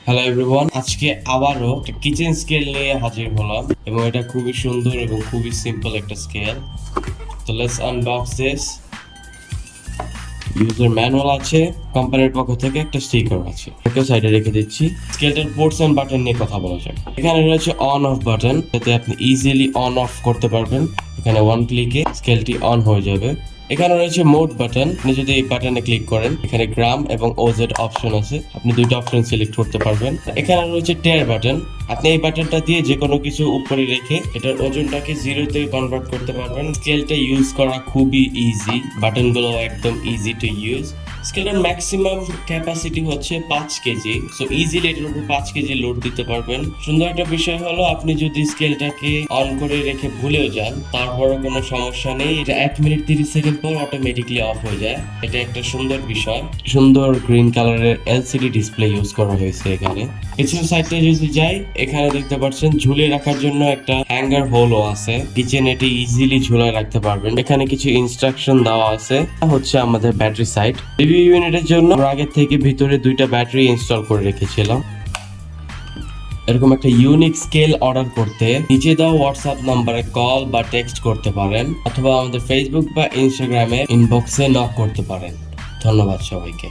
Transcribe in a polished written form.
Hello everyone, আজকে আবারও একটা কিচেন স্কেল নিয়ে হাজির হলাম এবং এটা খুবই সুন্দর এবং খুবই সিম্পল একটা স্কেল। তো let's unbox this. User manual আছে, কোম্পানির পক্ষ থেকে একটা স্টিকার আছে, এটাকে সাইডে রেখে দিচ্ছি। স্কেলটার পোর্টস এন্ড বাটন নিয়ে কথা বলা যাক। এখানে রয়েছে অন অফ বাটন, যাতে আপনি ইজিলি অন অফ করতে পারবেন। এখানে ওয়ান ক্লিকে স্কেলটি অন হয়ে যাবে। এখানে রয়েছে মোড বাটন, আপনি যদি এই বাটনে ক্লিক করেন এখানে গ্রাম এবং ওজেড অপশন আছে, আপনি দুইটা অপশন সিলেক্ট করতে পারবেন। এখানে রয়েছে টেয়ার বাটন, আপনি এই বাটনটা দিয়ে যে কোনো কিছু উপরে রেখে এটার ওজনটাকে জিরোতে কনভার্ট করতে পারবেন। স্কেলটা ইউজ করা খুবই ইজি, বাটনগুলো একদম ইজি টু ইউজ। স্কেলটার ম্যাক্সিমাম ক্যাপাসিটি হচ্ছে 5 কেজি, সো ইজিলি এটার উপর 5 কেজি লোড দিতে পারবেন। সুন্দর একটা বিষয় হলো, আপনি যদি স্কেলটাকে অন করে রেখে ভুলেও যান তারপরও কোনো সমস্যা নেই, এটা 1 মিনিট 30 সেকেন্ড পর অটোমেটিকলি অফ হয়ে যায়। এটা একটা সুন্দর বিষয়। সুন্দর গ্রিন কালারের এলসিডি ডিসপ্লে ইউজ করা হয়েছে এখানে। পিছনের সাইডে যদি যাই, এখানে দেখতে পাচ্ছেন ঝুলিয়ে রাখার জন্য একটা হ্যাঙ্গার হোলও আছে। কিচেন এটি ইজিলি ঝুলায় রাখতে পারবেন। এখানে কিছু ইনস্ট্রাকশন দেওয়া আছে। হচ্ছে আমাদের ব্যাটারি সাইড। রিভিউ ইউনিটের জন্য আগে থেকে ভিতরে দুইটা ব্যাটারি ইনস্টল করে রেখেছিলাম। এরকম একটা ইউনিক স্কেল অর্ডার করতে নিচে দেওয়া হোয়াটসঅ্যাপ নাম্বারে কল বা টেক্সট করতে পারেন, অথবা আমাদের ফেসবুক বা ইনস্টাগ্রামে ইনবক্সে নক করতে পারেন। ধন্যবাদ সবাইকে।